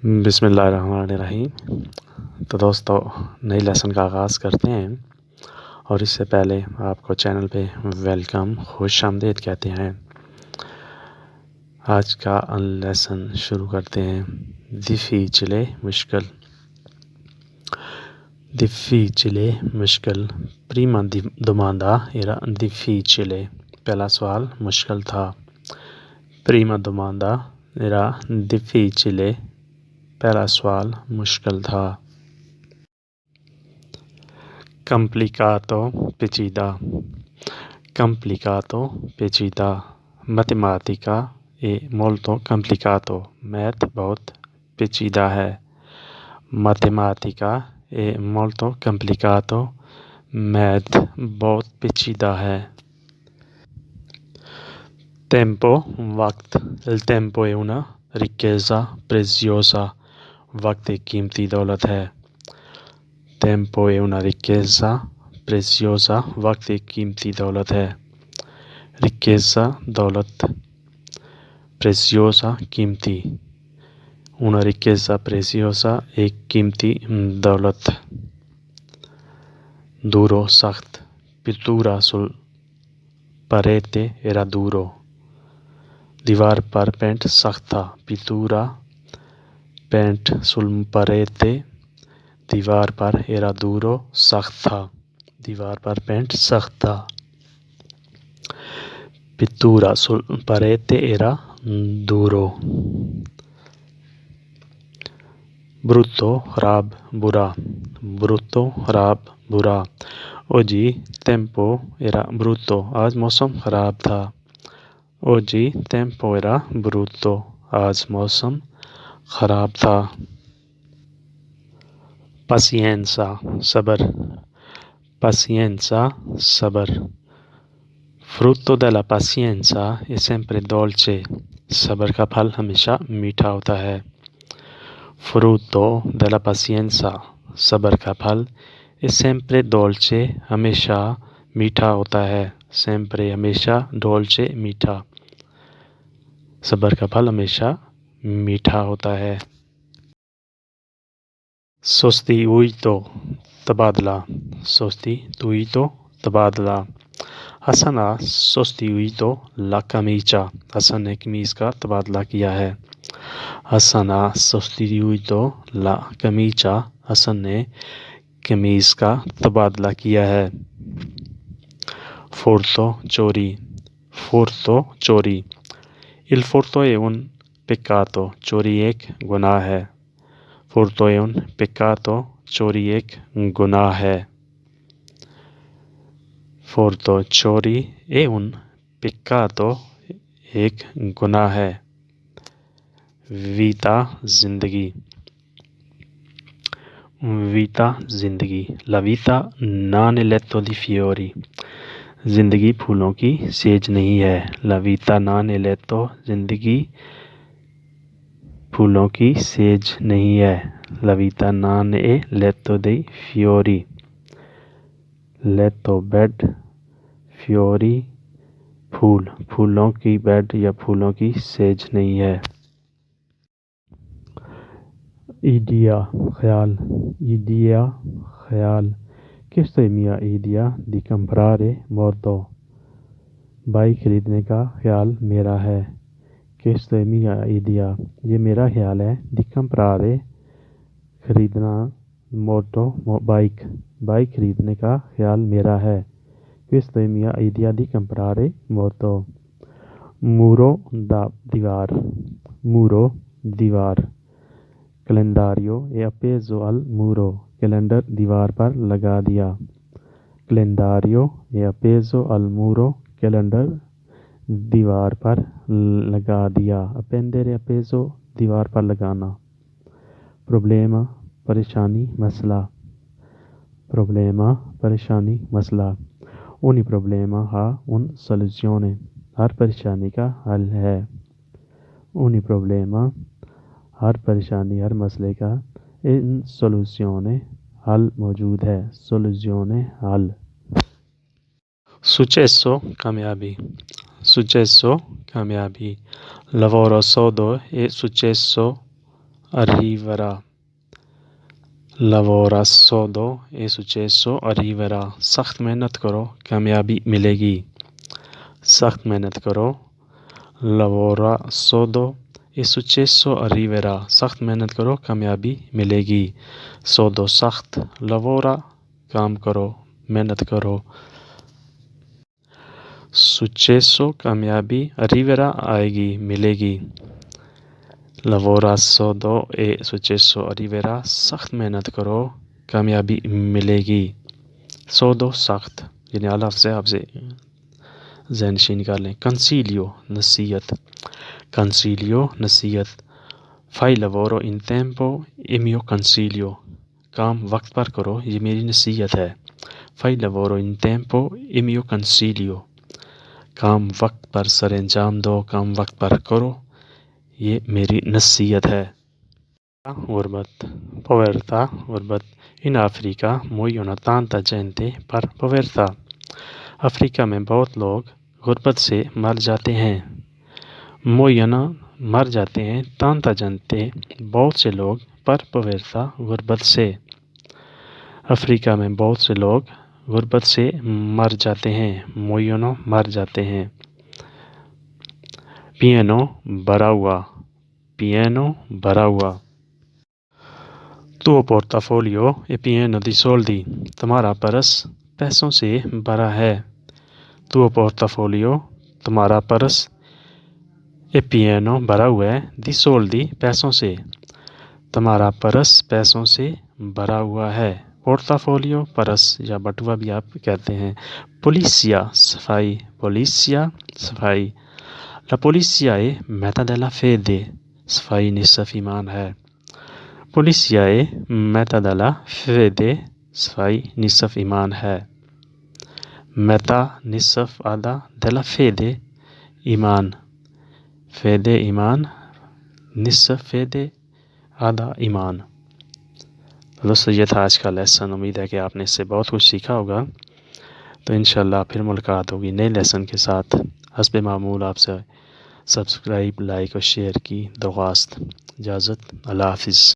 بسم اللہ الرحمن الرحیم۔ تو دوستو نئی لیسن کا آغاز کرتے ہیں، اور اس سے پہلے آپ کو چینل پہ ویلکم، خوش آمدید کہتے ہیں۔ آج کا لیسن شروع کرتے ہیں۔ difficile مشکل، difficile مشکل۔ prima domanda era difficile، پہلا سوال مشکل تھا۔ prima domanda era difficile، پہلا سوال مشکل تھا۔ complicato پیچیدہ، complicato پیچیدہ۔ matematica è molto complicato، میتھ بہت پیچیدہ ہے۔ matematica è molto complicato، میتھ بہت پیچیدہ ہے۔ tempo وقت، il tempo è una ricchezza preziosa، وقت ایک قیمتی دولت ہے۔ tempo è una ricchezza preziosa، وقت ایک قیمتی دولت ہے۔ ricchezza دولت، preziosa قیمتی، una ricchezza preziosa ایک قیمتی دولت۔ duro سخت، pittura sul parete era duro، دیوار پر پینٹ سخت تھا۔ pittura پینٹ sul parete، دیوار پر era duro سخت تھا، دیوار پر پینٹ سخت تھا۔ pittura sul parete era duro۔ brutto خراب، برا، brutto خراب، برا۔ oggi tempo era brutto، آج موسم خراب تھا۔ oggi tempo era brutto، آج موسم خراب تھا۔ pazienza صبر، pazienza صبر۔ frutto della pazienza è sempre dolce، صبر کا پھل ہمیشہ میٹھا ہوتا ہے۔ frutto della pazienza، صبر کا پھل è sempre dolce، ہمیشہ میٹھا ہوتا ہے۔ sempre ہمیشہ، dolce میٹھا، صبر کا پھل ہمیشہ میٹھا ہوتا ہے۔ sostituito تبادلہ، sostituito تبادلہ۔ حسن ha sostituito la camicia، حسن نے قمیص کا تبادلہ کیا ہے۔ حسن ha sostituito la camicia، حسن نے قمیص کا تبادلہ کیا ہے۔ furto چوری، furto چوری۔ il furto è un peccato، چوری ایک گناہ ہے۔ furto è un peccato، چوری ایک گناہ ہے۔ furto چوری è un peccato، ایک گناہ ہے۔ vita زندگی، vita زندگی۔ la vita non è letto di fiori، زندگی پھولوں کی سیج نہیں ہے۔ la vita non è letto، زندگی پھولوں کی سیج نہیں ہے۔ la vita non è letto dei fiori، letto bed, fiori پھول، پھولوں کی بیڈ یا پھولوں کی سیج نہیں ہے۔ idea خیال، idea خیال۔ questo è mia idea di comprare moto، bike خریدنے کا خیال میرا ہے۔ questo è mia idea، یہ میرا خیال ہے۔ di comprare خریدنا، moto بائک، بائک خریدنے کا خیال میرا ہے۔ questo è mia idea di comprare moto۔ muro دیوار، muro دیوار۔ calendario è appeso al muro، calendar دیوار پر لگا دیا۔ calendario è appeso al muro، calendar دیوار پر لگا دیا۔ appendere appeso دیوار پر لگانا۔ problema پریشانی، مسئلہ، problema پریشانی، مسئلہ۔ ogni problema ha una soluzione، ہر پریشانی کا حل ہے۔ ogni problema، ہر پریشانی، ہر مسئلے کا in soluzione، حل موجود ہے۔ soluzione حل۔ successo کامیابی، successo کامیابی۔ lavoro sodo è successo arriverà. lavora sodo e successo arriverà. سخت محنت کرو کامیابی ملے گی. سخت محنت کرو. lavora sodo e successo arriverà. سخت محنت کرو کامیابی ملے گی. sodo سخت, lavora کام کرو, محنت کرو. successo کامیابی, arriverà آئے گی, ملے گی. lavora sodo e successo arriverà. سخت محنت کرو کامیابی ملے گی. sodo سخت, یعنی اعلیٰ سے آپ سے ذہن نشی نکالیں. consiglio نصیحت. consiglio نصیحت. fai lavoro in tempo è mio consiglio. کام وقت پر کرو, یہ میری نصیحت ہے. fai lavoro in tempo è mio consiglio. کام وقت پر سر انجام دو, کام وقت پر کرو, یہ میری نصیحت ہے. غربت. povertà غربت. in Africa muoiono tanta gente per povertà. افریقہ میں بہت لوگ غربت سے مر جاتے ہیں. muoiono مر جاتے ہیں. tanta gente بہت سے لوگ, per povertà غربت سے. افریقہ میں بہت سے لوگ غربت سے مر جاتے ہیں. muoiono مر جاتے ہیں. pieno بھرا ہوا. pieno بھرا ہوا. tuo portafoglio è pieno di soldi. تمہارا پرس پیسوں سے بھرا ہے. tuo portafoglio تمہارا پرس è pieno بھرا ہوا ہے. di soldi پیسوں سے. تمہارا پرس پیسوں سے بھرا ہوا ہے. portafoglio پرس یا بٹوا بھی آپ کہتے ہیں. polizia صفائی. polizia صفائی. la polizia è metà della fede. صفائی نصف ایمان ہے. polizia è metà della fede. صفائی نصف ایمان ہے. metà نصف, آدھا, della fede ایمان. fede ایمان, نصف fede آدھا ایمان. دوستو یہ تھا آج کا لیسن. امید ہے کہ آپ نے اس سے بہت کچھ سیکھا ہوگا. تو انشاءاللہ پھر ملاقات ہوگی نئے لیسن کے ساتھ. حسب معمول آپ سے سبسکرائب, لائک اور شیئر کی درخواست. اجازت. اللہ حافظ.